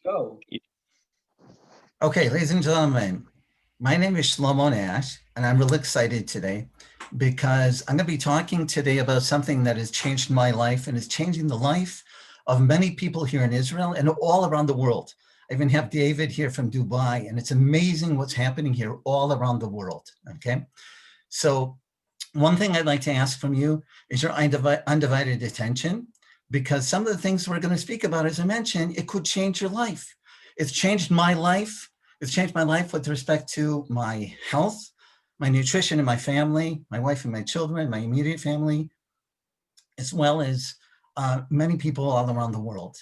Go. Okay, ladies and gentlemen, my name is Shlomo Nash, and I'm really excited today because I'm going to be talking today about something that has changed my life and is changing the life of many people here in Israel and all around the world. I even have David here from Dubai, and it's amazing what's happening here all around the world. Okay, so one thing I'd like to ask from you is your undivided attention, because some of the things we're going to speak about, as I mentioned, it could change your life. It's changed my life. It's changed my life with respect to my health, my nutrition, and my family, my wife and my children, my immediate family, as well as many people all around the world.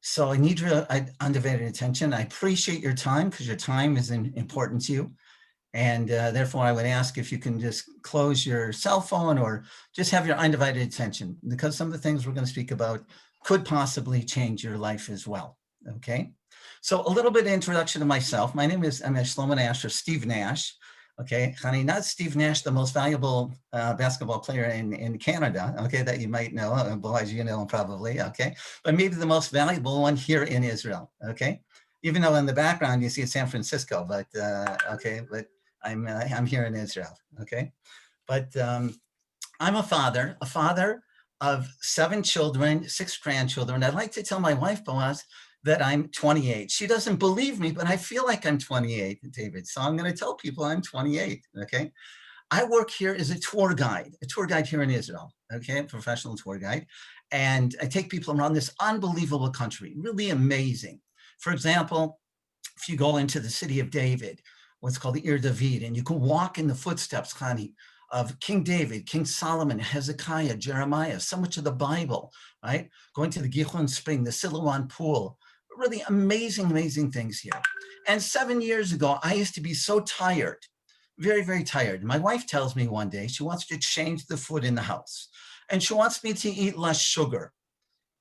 So I need your undivided attention. I appreciate your time because your time is important to you. And therefore, I would ask if you can just close your cell phone or just have your undivided attention, because some of the things we're going to speak about could possibly change your life as well. Okay. So a little bit of introduction to myself. My name is Shlomo Nash, or Steve Nash. Okay, honey, not Steve Nash, the most valuable basketball player in Canada, okay, that you might know, boys, you know him probably, okay, but maybe the most valuable one here in Israel, okay? Even though in the background you see San Francisco, but okay, but I'm here in Israel, okay? But I'm a father of 7 children, 6 grandchildren. I'd like to tell my wife, Boaz, that I'm 28. She doesn't believe me, but I feel like I'm 28, David. So I'm going to tell people I'm 28, okay? I work here as a tour guide here in Israel, okay, a professional tour guide. And I take people around this unbelievable country, really amazing. For example, if you go into the city of David, what's called the Ir David, and you can walk in the footsteps, Khani, of King David, King Solomon, Hezekiah, Jeremiah, so much of the Bible, right? Going to the Gihon Spring, the Siloam Pool, really amazing, amazing things here. And 7 years ago, I used to be so tired, very, very tired. My wife tells me one day she wants to change the food in the house, and she wants me to eat less sugar.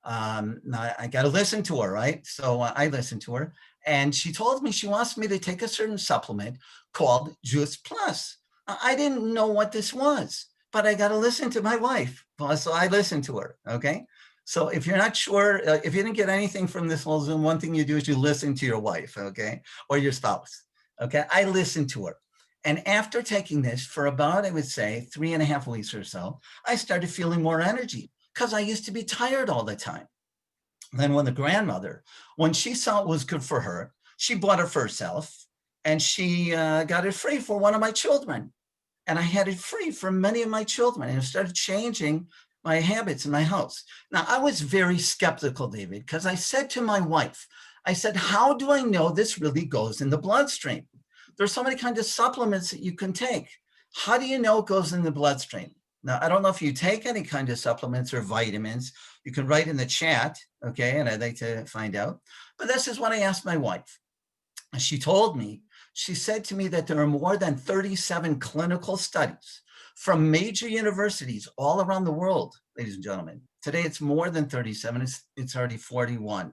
Now I got to listen to her, right? So I listened to her, and she told me she wants me to take a certain supplement called Juice Plus. I didn't know what this was, but I got to listen to my wife. So I listened to her. Okay. So if you're not sure, if you didn't get anything from this whole Zoom, one thing you do is you listen to your wife, okay, or your spouse. Okay. I listened to her. And after taking this for about, I would say, 3.5 weeks or so, I started feeling more energy because I used to be tired all the time. Then when the grandmother, when she saw it was good for her, she bought it for herself, and she got it free for one of my children. And I had it free for many of my children, and it started changing my habits in my house. Now, I was very skeptical, David, because I said to my wife, I said, how do I know this really goes in the bloodstream? There's so many kinds of supplements that you can take. How do you know it goes in the bloodstream? Now, I don't know if you take any kind of supplements or vitamins. You can write in the chat, okay, and I'd like to find out. But this is what I asked my wife. She told me, she said to me that there are more than 37 clinical studies from major universities all around the world, ladies and gentlemen. Today it's more than 37, it's already 41.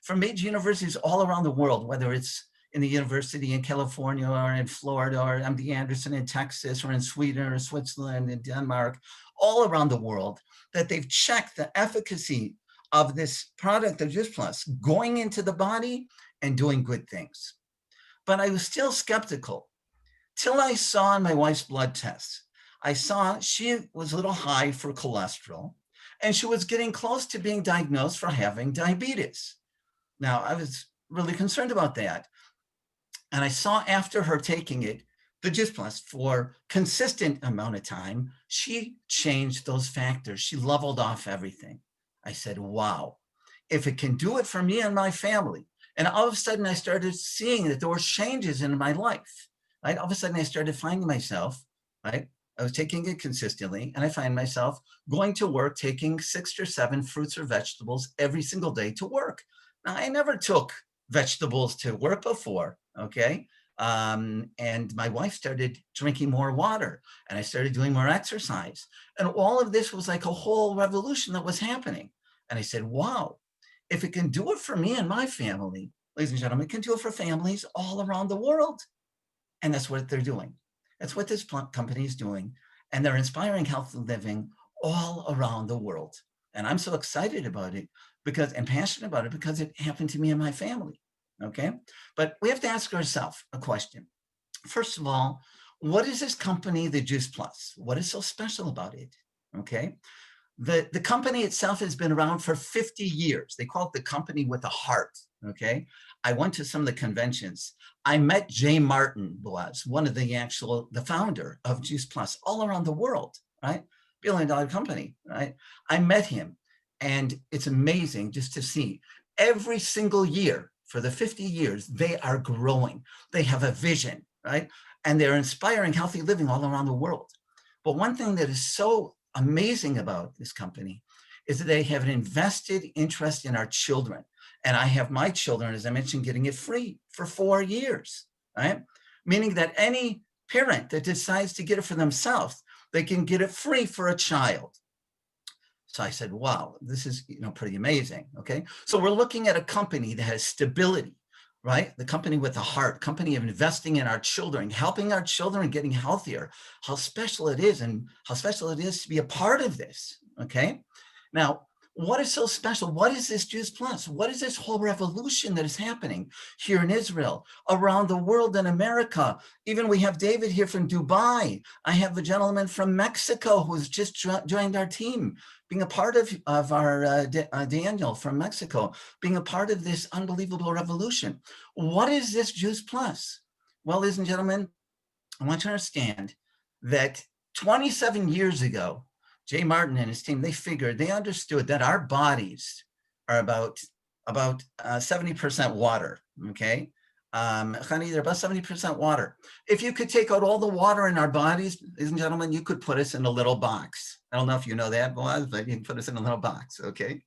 From major universities all around the world, whether it's in the university in California or in Florida or MD Anderson in Texas or in Sweden or Switzerland and Denmark, all around the world, that they've checked the efficacy of this product of Just Plus going into the body and doing good things. But I was still skeptical till I saw in my wife's blood tests. I saw she was a little high for cholesterol, and she was getting close to being diagnosed for having diabetes. Now, I was really concerned about that. And I saw after her taking it, the Juice Plus, for consistent amount of time, she changed those factors. She leveled off everything. I said, wow, if it can do it for me and my family. And all of a sudden I started seeing that there were changes in my life, right? All of a sudden I started finding myself, right? I was taking it consistently, and I find myself going to work, taking 6 or 7 fruits or vegetables every single day to work. Now, I never took vegetables to work before, okay? And my wife started drinking more water, and I started doing more exercise. And all of this was like a whole revolution that was happening. And I said, wow, if it can do it for me and my family, ladies and gentlemen, it can do it for families all around the world. And that's what they're doing. That's what this company is doing. And they're inspiring healthy living all around the world. And I'm so excited about it because I'm passionate about it because it happened to me and my family. okay? But we have to ask ourselves a question. First of all, what is this company, the Juice Plus? What is so special about it, okay? The company itself has been around for 50 years. They call it the company with a heart, okay? I went to some of the conventions. I met Jay Martin, was one of the founder of Juice Plus all around the world, right? $1 billion company, right? I met him, and it's amazing just to see every single year for the 50 years, they are growing. They have a vision, right? And they're inspiring healthy living all around the world. But one thing that is so amazing about this company is that they have an invested interest in our children. And I have my children, as I mentioned, getting it free for 4 years, right? Meaning that any parent that decides to get it for themselves, they can get it free for a child. So I said, wow, this is pretty amazing, okay? So we're looking at a company that has stability, right? The company with a heart, company of investing in our children, helping our children getting healthier, how special it is and how special it is to be a part of this, okay? Now, what is so special? What is this Juice Plus? What is this whole revolution that is happening here in Israel, around the world, in America? Even we have David here from Dubai. I have a gentleman from Mexico who's just joined our team, being a part of our Daniel from Mexico, being a part of this unbelievable revolution. What is this Juice Plus? Well, ladies and gentlemen, I want you to understand that 27 years ago, Jay Martin and his team, they understood that our bodies are about 70% water, okay? Honey, they're about 70% water. If you could take out all the water in our bodies, ladies and gentlemen, you could put us in a little box. I don't know if you know that, Boaz, but you can put us in a little box, okay?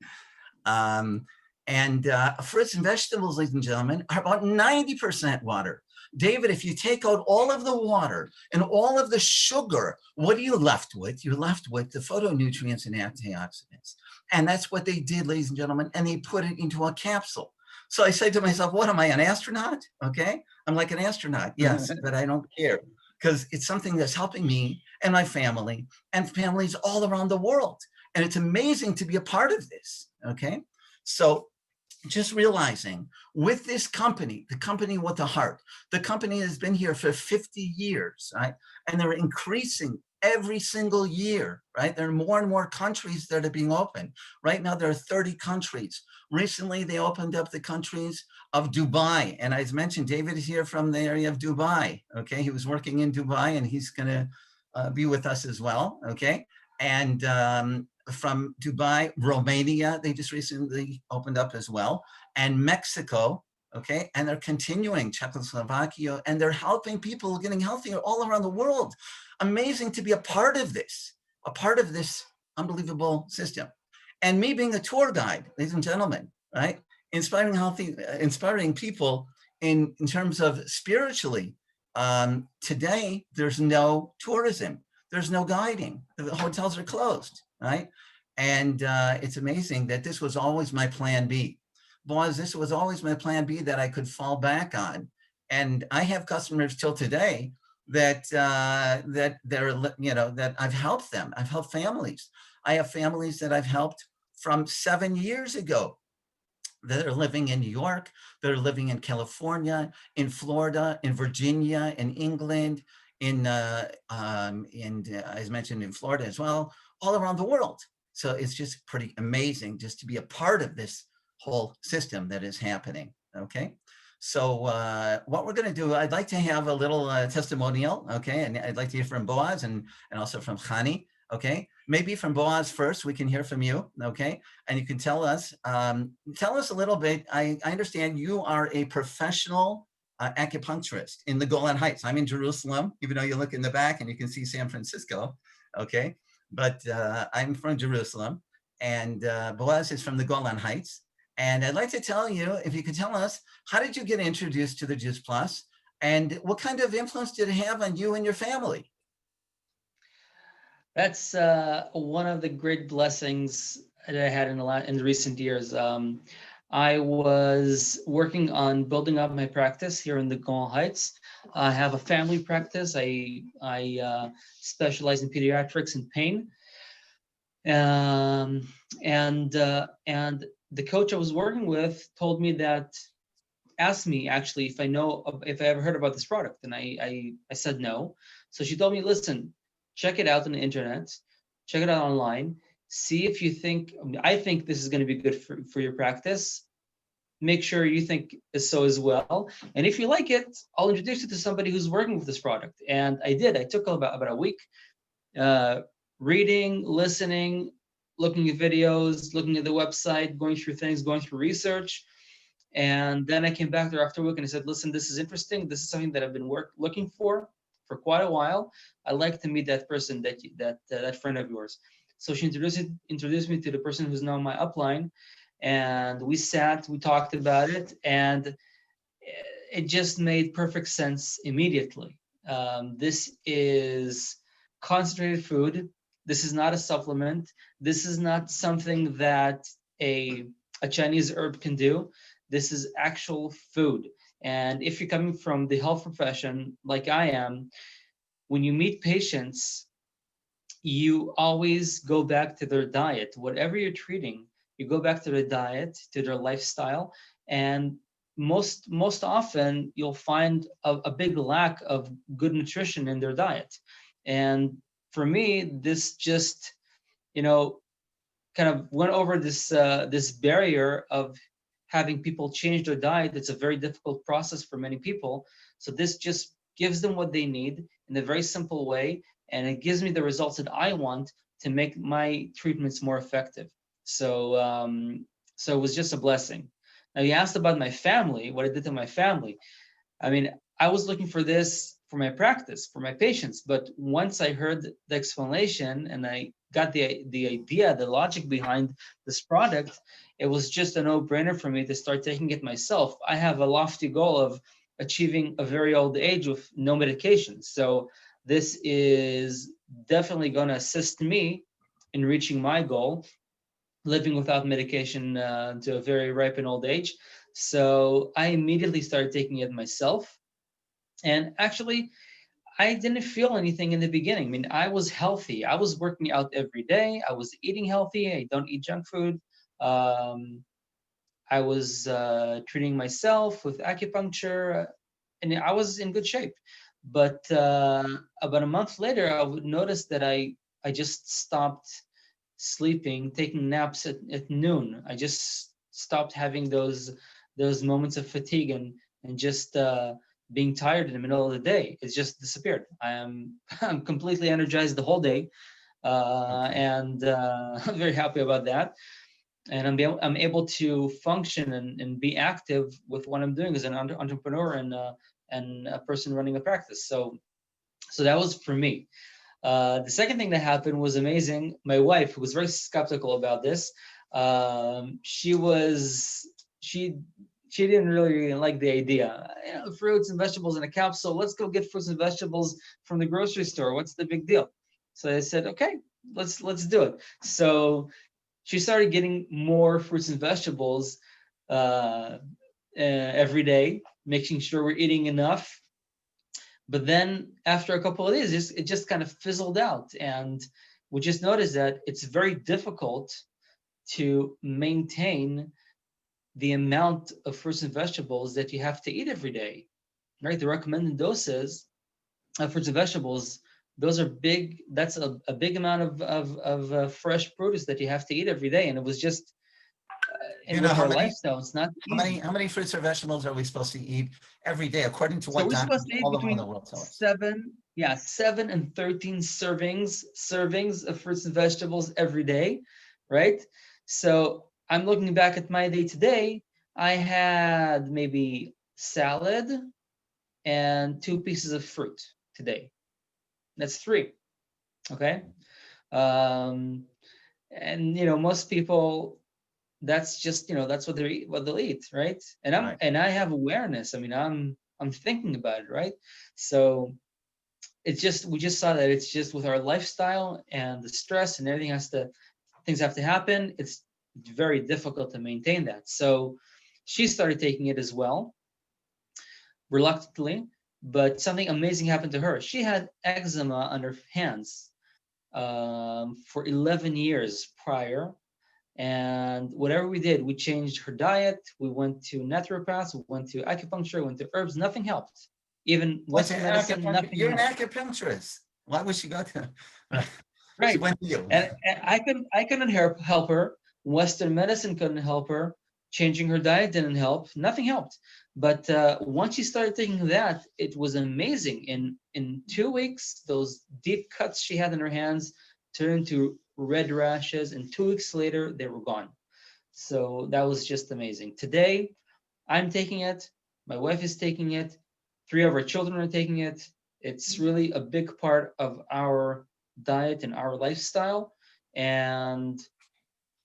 Fruits and vegetables, ladies and gentlemen, are about 90% water. David, if you take out all of the water and all of the sugar, what are you left with? You're left with the phytonutrients and antioxidants. And that's what they did, ladies and gentlemen, and they put it into a capsule. So I said to myself, what am I, an astronaut? Okay, I'm like an astronaut, yes, but I don't care because it's something that's helping me and my family and families all around the world. And it's amazing to be a part of this, okay? So just realizing with this company, the company with the heart, the company has been here for 50 years, right? And they're increasing every single year, right? There are more and more countries that are being opened. Right now, there are 30 countries. Recently, they opened up the countries of Dubai. And as mentioned, David is here from the area of Dubai, okay? He was working in Dubai and he's gonna be with us as well, okay? And from Dubai, Romania, they just recently opened up as well, and Mexico, okay? And they're continuing, Czechoslovakia, and they're helping people getting healthier all around the world. Amazing to be a part of this unbelievable system. And me being a tour guide, ladies and gentlemen, right? Inspiring people in terms of spiritually. Today, there's no tourism. There's no guiding. The hotels are closed, right? And it's amazing that this was always my plan B. Boaz, this was always my plan B that I could fall back on. And I have customers till today that that I've helped them. I've helped families. I have families that I've helped from 7 years ago that are living in New York, that are living in California, in Florida, in Virginia, in England, as mentioned, in Florida as well, all around the world. So it's just pretty amazing just to be a part of this whole system that is happening, okay? So what we're gonna do, I'd like to have a little testimonial, okay? And I'd like to hear from Boaz and also from Chani, okay? Maybe from Boaz first, we can hear from you, okay? And you can tell us a little bit. I understand you are a professional acupuncturist in the Golan Heights. I'm in Jerusalem, even though you look in the back and you can see San Francisco, okay? But I'm from Jerusalem, and Boaz is from the Golan Heights. And I'd like to tell you, if you could tell us, how did you get introduced to the Juice Plus? And what kind of influence did it have on you and your family? That's one of the great blessings that I had in the recent years. I was working on building up my practice here in the Golan Heights. I have a family practice. I specialize in pediatrics and pain. And the coach I was working with told me that asked me actually if if I ever heard about this product, and I said no. So she told me, listen, check it out on the internet, check it out online, see if you think, I think this is going to be good for your practice. Make sure you think so as well. And if you like it, I'll introduce you to somebody who's working with this product. And I did. I took about a week, uh, reading, listening, looking at videos, looking at the website, going through things, going through research. And then I came back there after work and I said, listen, this is interesting. This is something that I've been looking for quite a while. I'd like to meet that person, that friend of yours. So she introduced me to the person who's now my upline, and we sat, we talked about it, and it just made perfect sense immediately. This is concentrated food. This is not a supplement. This is not something that a Chinese herb can do. This is actual food. And if you're coming from the health profession like I am, when you meet patients, you always go back to their diet. Whatever you're treating, you go back to their diet, to their lifestyle, and most often you'll find a big lack of good nutrition in their diet. And for me, this just, you know, kind of went over this barrier of having people change their diet. It's a very difficult process for many people. So this just gives them what they need in a very simple way, and it gives me the results that I want to make my treatments more effective. So it was just a blessing. Now you asked about my family, what I did to my family. I mean, I was looking for this for my practice, for my patients, but once I heard the explanation and I got the idea, the logic behind this product, it was just a no-brainer for me to start taking it myself. I have a lofty goal of achieving a very old age with no medication. So this is definitely going to assist me in reaching my goal, living without medication to a very ripe and old age. So I immediately started taking it myself. And actually, I didn't feel anything in the beginning. I mean, I was healthy. I was working out every day. I was eating healthy. I don't eat junk food. Um, I was treating myself with acupuncture, and I was in good shape. But about a month later, I would notice that I just stopped sleeping, taking naps at noon. I just stopped having those moments of fatigue and just being tired in the middle of the day. It's just disappeared. I'm completely energized the whole day, and I'm very happy about that. And I'm able to function and be active with what I'm doing as an entrepreneur and a person running a practice. So that was for me. The second thing that happened was amazing. My wife, who was very skeptical about this, she didn't really like the idea. You know, fruits and vegetables in a capsule. Let's go get fruits and vegetables from the grocery store. What's the big deal? So I said, okay, let's do it. So she started getting more fruits and vegetables every day, making sure we're eating enough. But then after a couple of days, it just kind of fizzled out. And we just noticed that it's very difficult to maintain the amount of fruits and vegetables that you have to eat every day, right? The recommended doses of fruits and vegetables, those are big. That's a big amount of fresh produce that you have to eat every day. And it was just, and with our lifestyle, it's not easy. How many fruits or vegetables are we supposed to eat every day, according to So what we're doctors supposed to eat all around between the world tell us? 7 and 13 servings of fruits and vegetables every day, right? So I'm looking back at my day today. I had maybe salad and 2 pieces of fruit today. That's 3. Okay. Um, and most people, that's just, that's what they'll eat, right? And Right. I have awareness. I mean, I'm thinking about it, right? So we just saw that it's just with our lifestyle and the stress and everything things have to happen. It's very difficult to maintain that. So she started taking it as well, reluctantly, but something amazing happened to her. She had eczema on her hands for 11 years prior, And whatever we did, we changed her diet. We went to naturopaths, we went to acupuncture, went to herbs. Nothing helped. Even What's an Western medicine, acupuncture? nothing You're an helped. acupuncturist. Why would she go to? She Right. went to you. And I couldn't help her. Western medicine couldn't help her. Changing her diet didn't help. Nothing helped. But once she started taking that, it was amazing. In 2 weeks, those deep cuts she had in her hands turned into red rashes, and 2 weeks later, they were gone. So that was just amazing. Today, I'm taking it. My wife is taking it. 3 of our children are taking it. It's really a big part of our diet and our lifestyle, and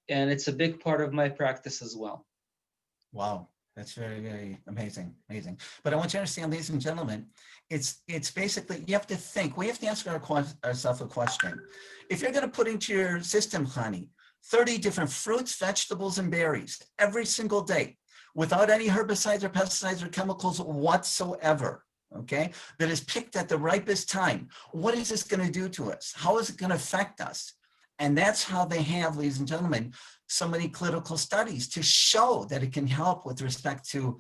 it's a big part of my practice as well. Wow, that's very, very amazing, amazing. But I want you to understand, ladies and gentlemen, it's basically, you have to think, we have to ask ourselves a question. If you're going to put into your system, honey, 30 different fruits, vegetables, and berries every single day, without any herbicides or pesticides or chemicals whatsoever, okay, that is picked at the ripest time, what is this going to do to us? How is it going to affect us? And that's how they have, ladies and gentlemen, so many clinical studies to show that it can help with respect to,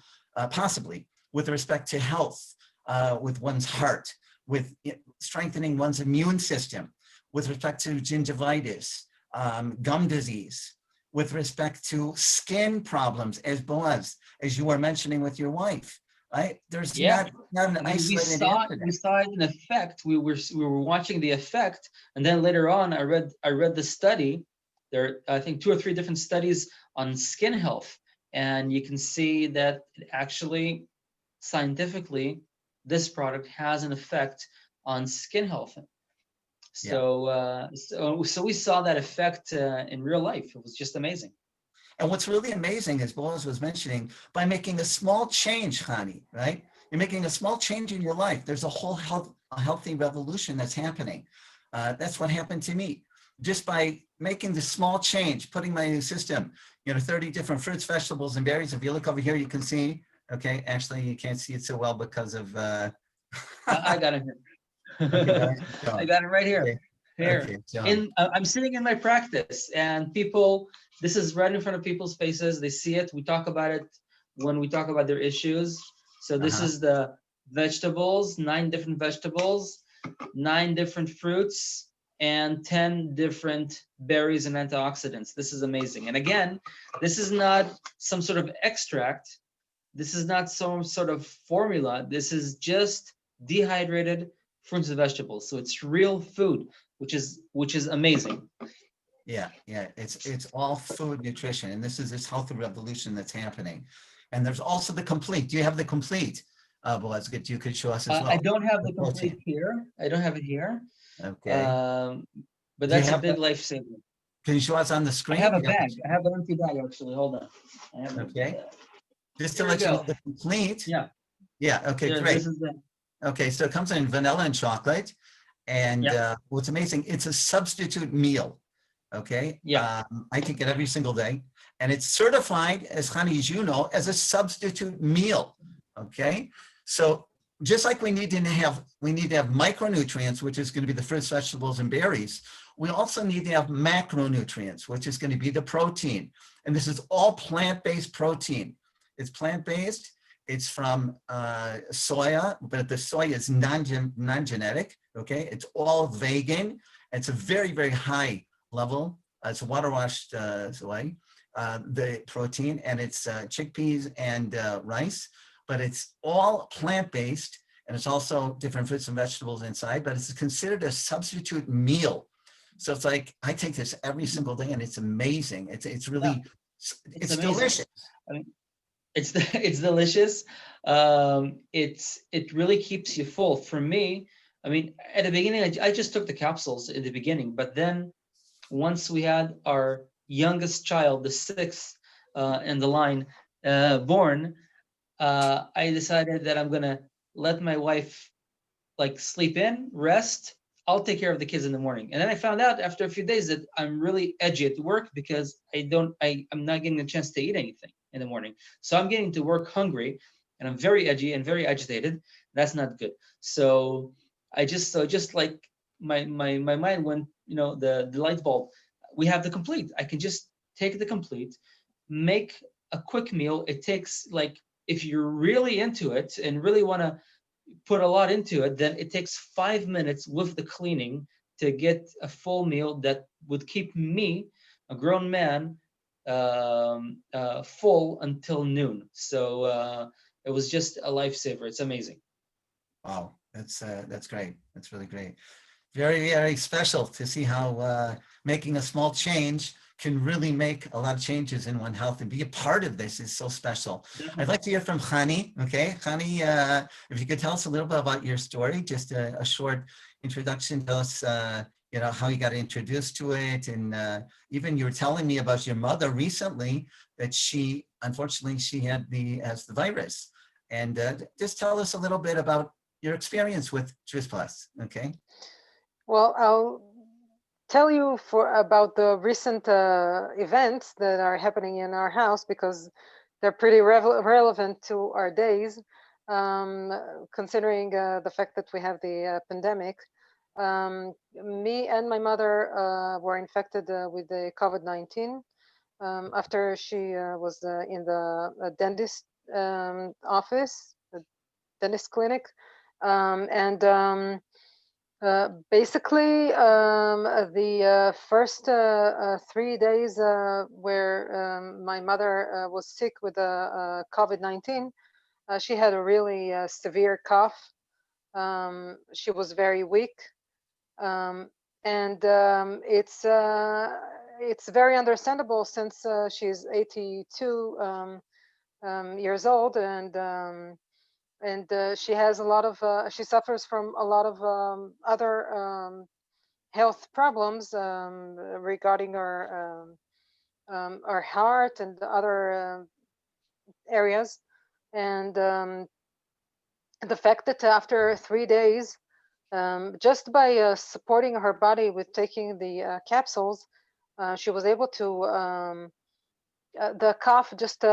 possibly, with respect to health, with one's heart, with strengthening one's immune system, with respect to gingivitis, gum disease, with respect to skin problems, as Boaz, as you were mentioning with your wife, right? There's Yeah. not an I mean, we isolated saw incident. it in effect. We were watching the effect, and then later on, I read the study. There, I think 2 or 3 different studies on skin health, and you can see that it actually, scientifically, this product has an effect on skin health. Yeah. So we saw that effect in real life. It was just amazing. And what's really amazing, as Boaz was mentioning, by making a small change, Hani, right? You're making a small change in your life. There's a whole healthy revolution that's happening. That's what happened to me. Just by making the small change, putting my system, 30 different fruits, vegetables, and berries. If you look over here, you can see, okay, actually you can't see it so well because of... I got it here. Okay, I got it right here. okay. Here. Okay, I'm sitting in my practice, and people, this is right in front of people's faces. They see it. We talk about it when we talk about their issues. So this is the vegetables, 9 different vegetables, 9 different fruits, and 10 different berries and antioxidants. This is amazing. And again, this is not some sort of extract. This is not some sort of formula. This is just dehydrated fruits and vegetables. So it's real food, which is amazing. Yeah, it's all food nutrition, and this is this healthy revolution that's happening. And there's also the complete. Do you have the complete? Well, that's good. You could show us as well. I don't have the protein. complete here. I don't have it here. Okay. But that's a big lifesaver. Can you show us on the screen? I have a bag. I have an empty bag actually. Hold on. Okay. Just to let you know the complete. Yeah. Yeah. Okay. There, great. This is the, Okay. So it comes in vanilla and chocolate, and what's amazing, it's a substitute meal. Okay. Yeah. I take it every single day, and it's certified, as Hani, as you know, as a substitute meal. Okay. So just like we need to have micronutrients, which is going to be the fruits, vegetables, and berries, we also need to have macronutrients, which is going to be the protein. And this is all plant-based protein. It's plant-based. It's from soya, but the soy is non-genetic. Okay. It's all vegan. It's a very, very high level. It's water washed soy, the protein, and it's chickpeas and rice, but it's all plant-based, and it's also different fruits and vegetables inside, but it's considered a substitute meal. So it's like, I take this every single day, and it's amazing. It's really, it's delicious. I mean, it's delicious. It really keeps you full. For me, I mean, at the beginning, I just took the capsules in the beginning, but then once we had our youngest child, the 6th in the line, born, I decided that I'm gonna let my wife like sleep in, rest. I'll take care of the kids in the morning. And then I found out after a few days that I'm really edgy at work because I'm not getting a chance to eat anything in the morning. So I'm getting to work hungry, and I'm very edgy and very agitated. That's not good. So just like my mind went, the light bulb. We have the complete. I can just take the complete, make a quick meal. It takes like, if you're really into it and really want to put a lot into it, then it takes 5 minutes with the cleaning to get a full meal that would keep me, a grown man, full until noon. So it was just a lifesaver. It's amazing. Wow, that's great. That's really great. Very, very special to see how making a small change can really make a lot of changes in one health, and be a part of this is so special. I'd like to hear from Hani. Okay, Hani, if you could tell us a little bit about your story, just a short introduction. Tell us, how you got introduced to it, and even you were telling me about your mother recently that unfortunately, she has the virus, and just tell us a little bit about your experience with Tris Plus. Okay. Well, I'll tell you about the recent events that are happening in our house, because they're pretty relevant to our days, considering the fact that we have the pandemic. Me and my mother were infected with the COVID-19 after she was in the dentist office, the dentist clinic, and basically, the first 3 days where my mother was sick with COVID-19, she had a really severe cough. She was very weak, and it's very understandable, since she's 82 years old, and she has a lot of she suffers from a lot of other health problems regarding her heart and other areas, and the fact that after 3 days, just by supporting her body with taking the capsules, she was able to the cough just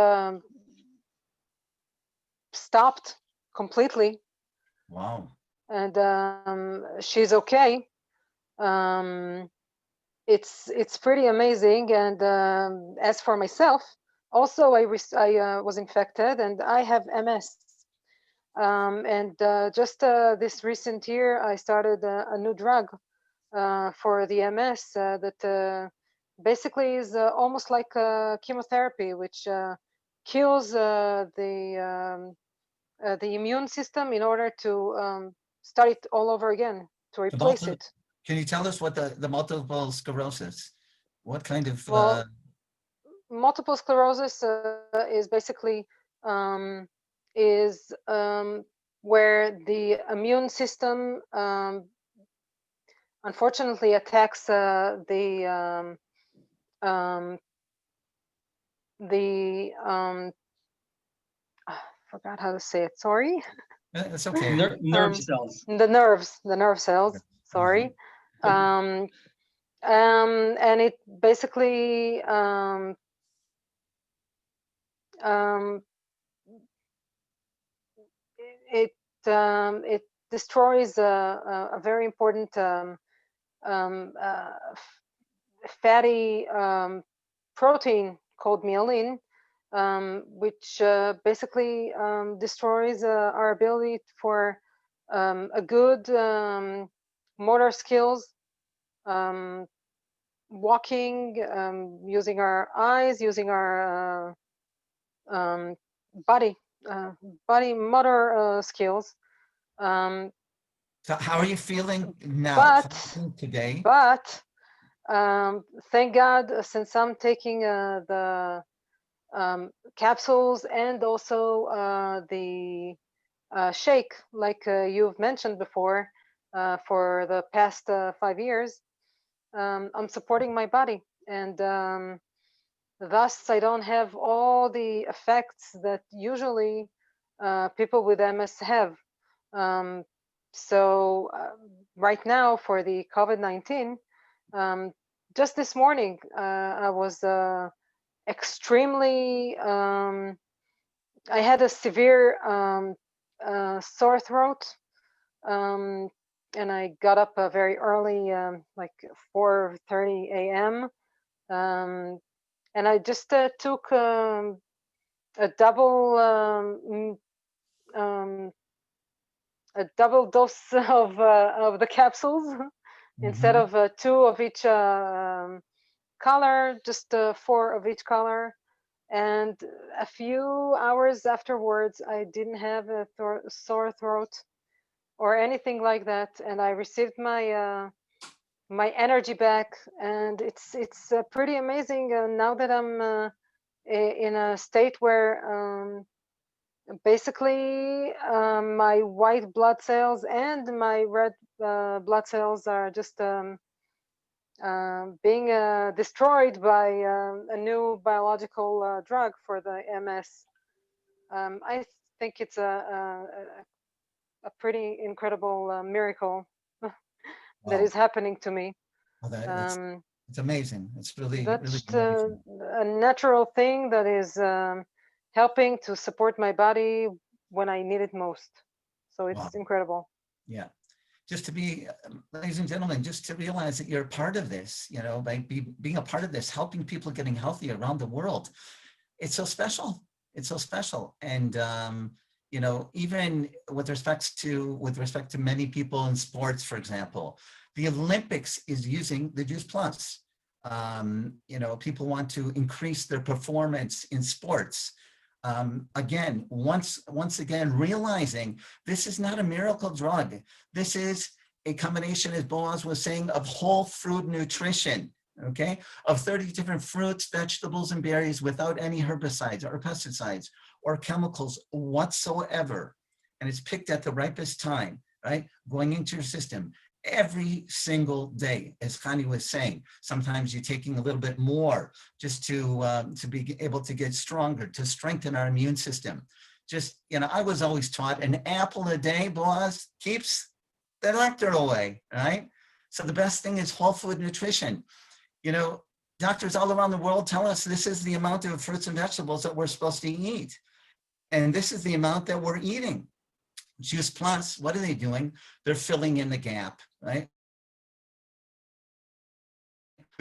stopped completely. Wow. And she's okay. It's pretty amazing. And as for myself, also I was infected, and I have MS. And just this recent year, I started a new drug for the MS that basically is almost like chemotherapy, which kills the immune system in order to start it all over again, to replace it. Can you tell us what the multiple sclerosis, what kind of? Well, multiple sclerosis is basically is where the immune system unfortunately attacks the I forgot how to say it. Sorry. It's okay. Nerve cells. The nerve cells. Sorry. And it basically it destroys a very important fatty protein called myelin, which basically destroys our ability for a good motor skills, walking, using our eyes, using our body motor skills. So how are you feeling now today? But thank God, since I'm taking the capsules and also the shake, like you've mentioned before, for the past 5 years, I'm supporting my body, and thus I don't have all the effects that usually people with MS have. So right now, for the COVID-19, just this morning, I was extremely, I had a severe sore throat, and I got up very early, like 4:30 a.m. and I just took a double a double dose of the capsules instead Mhm. of two of each color, just four of each color. And a few hours afterwards, I didn't have a sore throat or anything like that, and I received my energy back, and it's pretty amazing now that I'm in a state where basically my white blood cells and my red blood cells are just being destroyed by a new biological drug for the MS. I think it's a pretty incredible miracle that Wow. is happening to me. Well, Um, it's amazing. It's really, really that's amazing. a natural thing that is helping to support my body when I need it most. So Wow. it's incredible. Yeah. Just to be, ladies and gentlemen, just to realize that you're a part of this, by being a part of this, helping people getting healthy around the world. It's so special. It's so special. And, even with respect to many people in sports, for example, the Olympics is using the Juice Plus. People want to increase their performance in sports. Again, once again, realizing this is not a miracle drug. This is a combination, as Boaz was saying, of whole fruit nutrition, okay, of 30 different fruits, vegetables, and berries without any herbicides or pesticides or chemicals whatsoever. And it's picked at the ripest time, right? Going into your system every single day, as Khani was saying. Sometimes you're taking a little bit more just to be able to get stronger, to strengthen our immune system. Just, I was always taught an apple a day, Boaz, keeps the doctor away, right? So the best thing is whole food nutrition. Doctors all around the world tell us this is the amount of fruits and vegetables that we're supposed to eat. And this is the amount that we're eating. Juice Plus, what are they doing? They're filling in the gap, right?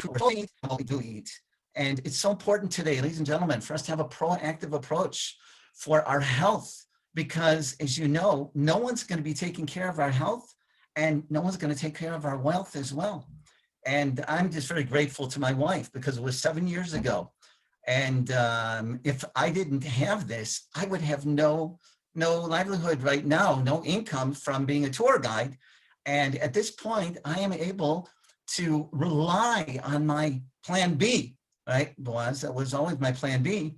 We do eat. And it's so important today, ladies and gentlemen, for us to have a proactive approach for our health, because as you know, no one's going to be taking care of our health and no one's going to take care of our wealth as well. And I'm just very grateful to my wife because it was 7 years ago. And if I didn't have this, I would have no livelihood right now, no income from being a tour guide. And at this point, I am able to rely on my plan B, right, Boaz? That was always my plan B.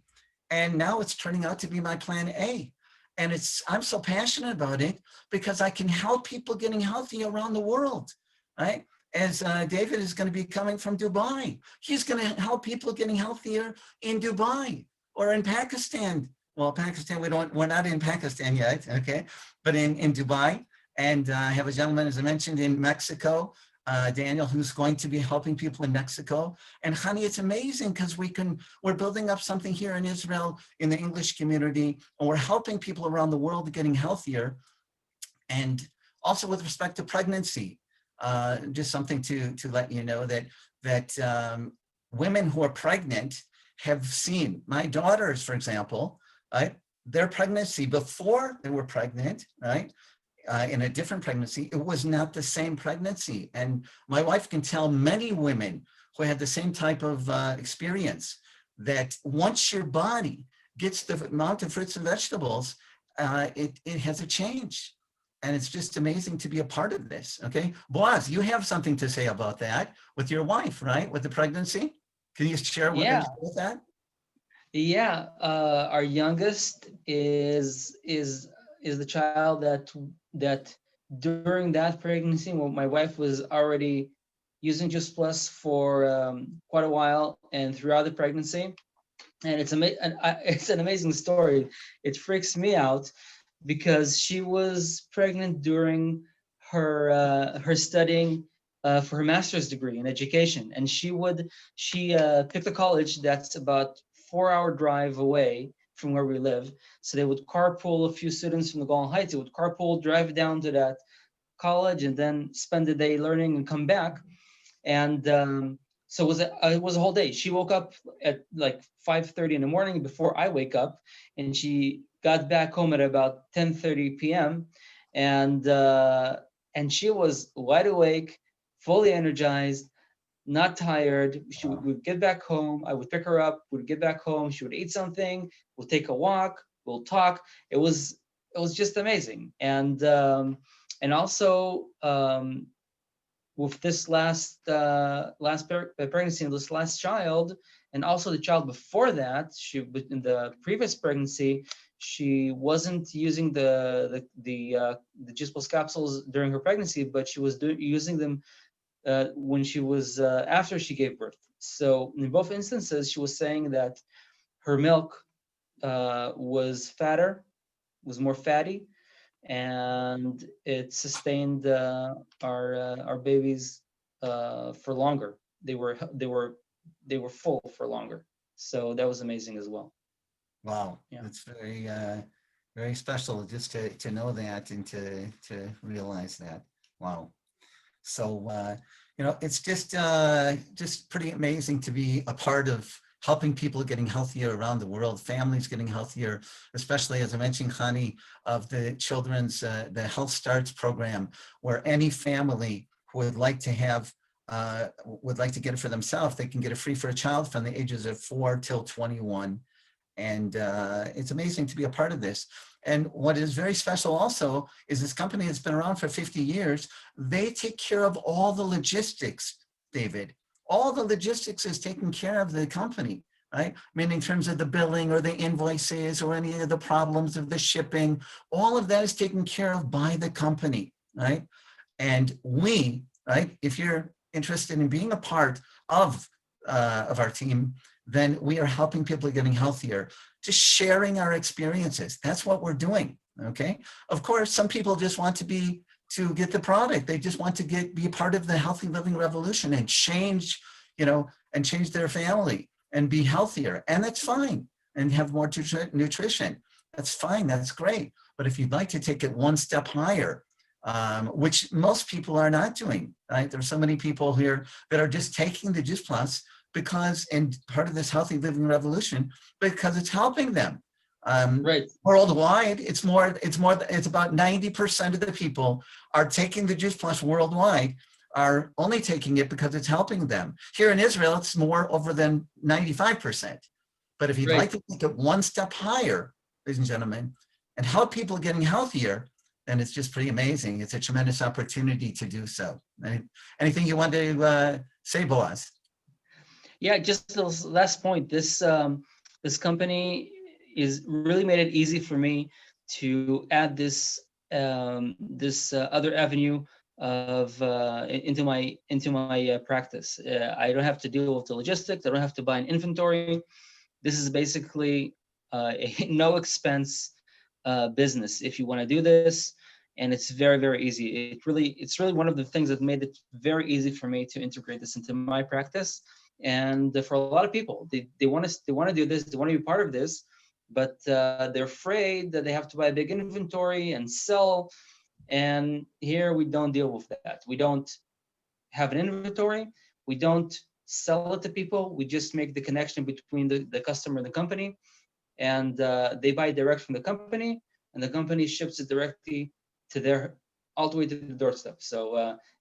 And now it's turning out to be my plan A. And I'm so passionate about it because I can help people getting healthy around the world, right? As David is going to be coming from Dubai. He's going to help people getting healthier in Dubai or in Pakistan. Well, Pakistan, we're not in Pakistan yet, okay? But in Dubai. And I have a gentleman, as I mentioned, in Mexico, Daniel, who's going to be helping people in Mexico. And Hani, it's amazing because we're building up something here in Israel, in the English community, and we're helping people around the world getting healthier. And also with respect to pregnancy, just something to let you know that women who are pregnant have seen, my daughters, for example, right, their pregnancy before they were pregnant, right, in a different pregnancy, it was not the same pregnancy. And my wife can tell many women who had the same type of experience that once your body gets the amount of fruits and vegetables, it has a change. And it's just amazing to be a part of this, okay? Boaz, you have something to say about that with your wife, right? With the pregnancy? Can you share Yeah, with that? yeah. Our youngest is the child that during that pregnancy, when my wife was already using Juice Plus for quite a while and throughout the pregnancy. And it's an amazing story. It freaks me out because she was pregnant during her studying for her master's degree in education, and she picked a college that's about 4-hour drive away from where we live. So they would carpool a few students from the Golan Heights. They would carpool, drive down to that college, and then spend the day learning and come back. And So it was a whole day. She woke up at like 5:30 in the morning before I wake up, and she got back home at about 10:30 p.m. And she was wide awake, fully energized, not tired. She would get back home. I would pick her up. We'd get back home. She would eat something. We'll take a walk. We'll talk. It was just amazing. And also with this last pregnancy and this last child, and also the child before that, she in the previous pregnancy, she wasn't using the Juice Plus capsules during her pregnancy, but she was using them when she was after she gave birth. So in both instances, she was saying that her milk was fatter, was more fatty, and it sustained our babies for longer. They were full for longer. So that was amazing as well. Wow, Yeah. that's very special just to know that and to realize that. Wow. So it's just pretty amazing to be a part of helping people getting healthier around the world, families getting healthier, especially as I mentioned, Khani, of the children's the Health Starts program, where any family who would like to have would like to get it for themselves, they can get it free for a child from the ages of 4 till 21. And it's amazing to be a part of this. And what is very special also is this company that's been around for 50 years, they take care of all the logistics, David. All the logistics is taken care of the company, right? I mean, in terms of the billing or the invoices or any of the problems of the shipping, all of that is taken care of by the company, right? And we, right, if you're interested in being a part of our team, then we are helping people getting healthier, just sharing our experiences. That's what we're doing, okay? Of course, some people just want to get the product. They just want to be a part of the healthy living revolution and change their family and be healthier. And that's fine. And have more nutrition. That's fine, that's great. But if you'd like to take it one step higher, which most people are not doing, right? There's so many people here that are just taking the Juice Plus and part of this healthy living revolution, because it's helping them. Right. Worldwide, it's about 90% of the people are taking the Juice Plus worldwide are only taking it because it's helping them. Here in Israel, it's more over than 95%. But if you'd Right. like to take it one step higher, ladies and gentlemen, and help people getting healthier, then it's just pretty amazing. It's a tremendous opportunity to do so. Anything you want to say, Boaz? Yeah, just the last point. This company is really made it easy for me to add this other avenue of into my practice. I don't have to deal with the logistics. I don't have to buy an inventory. This is basically a no expense business if you want to do this, and it's very, very easy. It's really one of the things that made it very easy for me to integrate this into my practice. And for a lot of people, they want to do this, they want to be part of this, but they're afraid that they have to buy a big inventory and sell. And here we don't deal with that. We don't have an inventory. We don't sell it to people. We just make the connection between the customer and the company, and they buy direct from the company, and the company ships it directly to all the way to the doorstep. So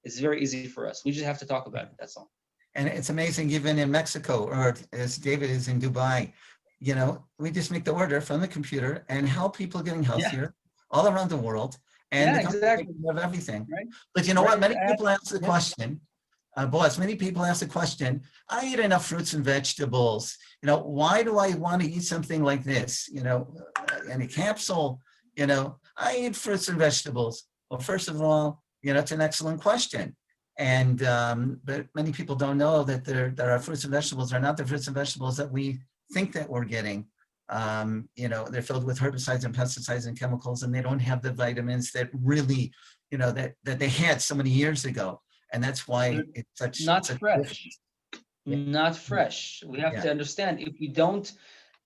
it's very easy for us. We just have to talk about it. That's all. And it's amazing, even in Mexico, or as David is in Dubai, we just make the order from the computer and help people getting healthier all around the world. And the company takes care of everything. Right. But you know what? Many people ask the question, Boaz, many people ask the question, I eat enough fruits and vegetables. Why do I want to eat something like this? In a capsule, I eat fruits and vegetables. Well, first of all, it's an excellent question. And but many people don't know that our fruits and vegetables are not the fruits and vegetables that we think that we're getting. They're filled with herbicides and pesticides and chemicals, and they don't have the vitamins that really, that they had so many years ago. And that's why it's such not such fresh. Yeah. Not fresh. We have to understand, if we don't,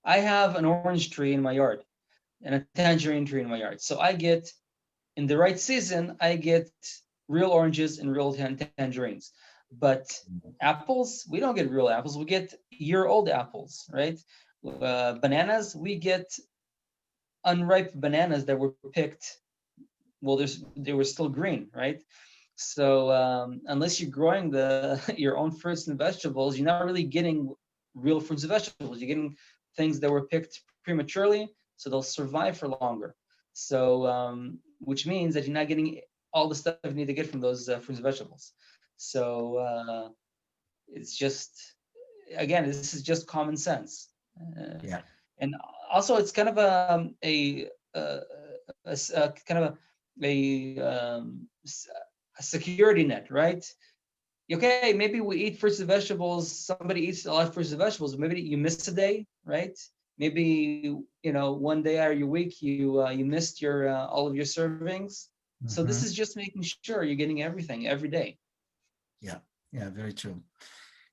I have an orange tree in my yard and a tangerine tree in my yard. So in the right season, I get real oranges and real tangerines. But apples, we don't get real apples. We get year-old apples, right? Bananas, we get unripe bananas that were picked. Well, they were still green, right? So unless you're growing your own fruits and vegetables, you're not really getting real fruits and vegetables. You're getting things that were picked prematurely, so they'll survive for longer. So which means that you're not getting all the stuff you need to get from those fruits and vegetables. So it's just, again, this is just common sense. Yeah. And also, it's kind of a kind of a security net, right? Okay, maybe we eat fruits and vegetables. Somebody eats a lot of fruits and vegetables. Maybe you missed a day, right? Maybe one day out of your week you missed your all of your servings. So this is just making sure you're getting everything every day. Yeah, very true.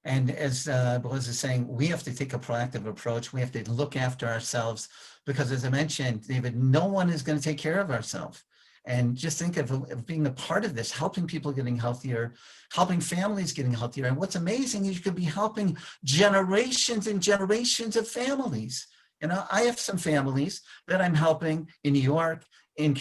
And as Boaz is saying, we have to take a proactive approach. We have to look after ourselves because, as I mentioned, David, no one is going to take care of ourselves. And just think of being a part of this, helping people getting healthier, helping families getting healthier. And what's amazing is you could be helping generations and generations of families. I have some families that I'm helping in New York, in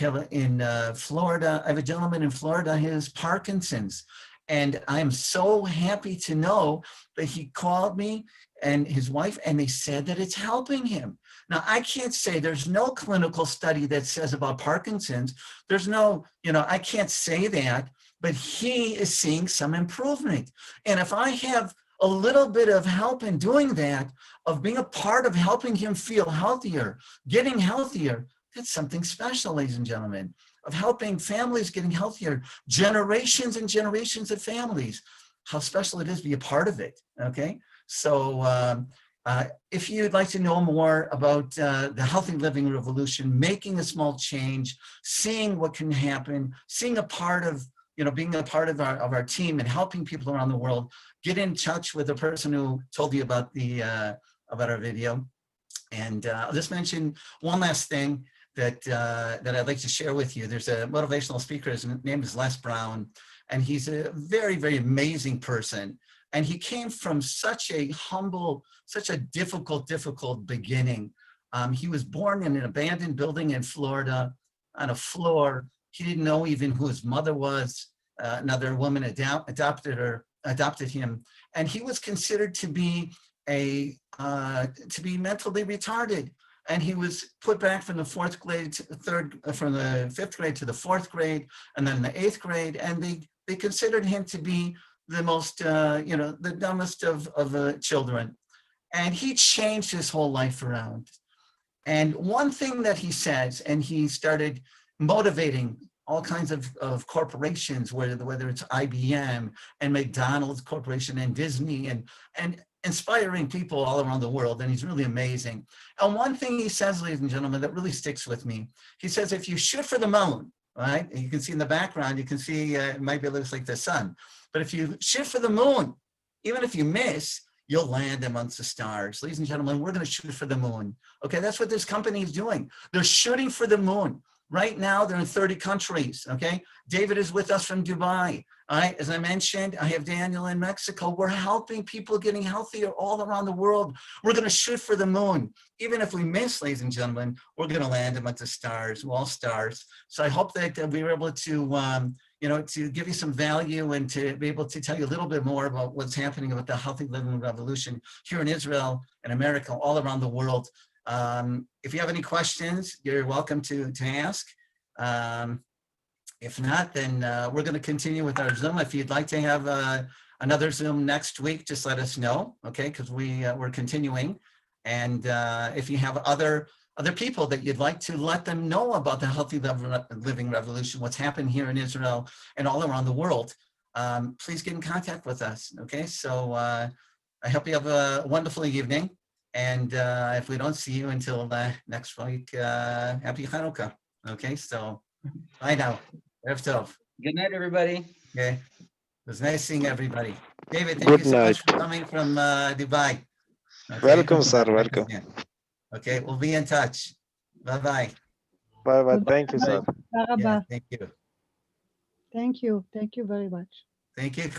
Florida. I have a gentleman in Florida, he has Parkinson's. And I'm so happy to know that he called me and his wife, and they said that it's helping him. Now, I can't say there's no clinical study that says about Parkinson's. There's no, I can't say that, but he is seeing some improvement. And if I have a little bit of help in doing that, of being a part of helping him feel healthier, getting healthier, that's something special, ladies and gentlemen, of helping families getting healthier, generations and generations of families. How special it is to be a part of it, okay? So if you'd like to know more about the Healthy Living Revolution, making a small change, seeing what can happen, seeing a part of, being a part of our team and helping people around the world, get in touch with the person who told you about about our video. And I'll just mention one last thing that I'd like to share with you. There's a motivational speaker, his name is Les Brown, and he's a very, very amazing person. And he came from such a humble, such a difficult beginning. He was born in an abandoned building in Florida on a floor. He didn't know even who his mother was. Another woman adopted him, and he was considered to be mentally retarded. And he was put back from the fifth grade to the fourth grade, and then the eighth grade. And they considered him to be the most, the dumbest of children. And he changed his whole life around. And one thing that he says, and he started motivating all kinds of corporations, whether it's IBM and McDonald's Corporation and Disney and inspiring people all around the world, and he's really amazing. And one thing he says, ladies and gentlemen, that really sticks with me, he says, if you shoot for the moon, right, and you can see in the background, you can see it might be looks like the sun, but if you shoot for the moon, even if you miss, you'll land amongst the stars. Ladies and gentlemen, we're going to shoot for the moon. Okay, that's what this company is doing. They're shooting for the moon. Right now, they're in 30 countries, okay? David is with us from Dubai. All right, as I mentioned, I have Daniel in Mexico. We're helping people getting healthier all around the world. We're gonna shoot for the moon. Even if we miss, ladies and gentlemen, we're gonna land amongst the stars, all stars. So I hope that we were able to, to give you some value and to be able to tell you a little bit more about what's happening with the Healthy Living Revolution here in Israel and America, all around the world. If you have any questions, you're welcome to ask. If not, then we're going to continue with our Zoom. If you'd like to have another Zoom next week, just let us know, okay? Because we're continuing. And if you have other people that you'd like to let them know about the Healthy Living Revolution, what's happened here in Israel and all around the world, please get in contact with us, okay? So I hope you have a wonderful evening. And if we don't see you until next week, happy Hanukkah. Okay, so bye now. Erev Tov. Good night, everybody. Okay, it was nice seeing everybody. David, thank Good you so night. much for coming from Dubai. Okay. Welcome, sir. Welcome. Okay, we'll be in touch. Bye-bye. Bye-bye. Thank you, sir. Yeah, thank you. Thank you. Thank you very much. Thank you.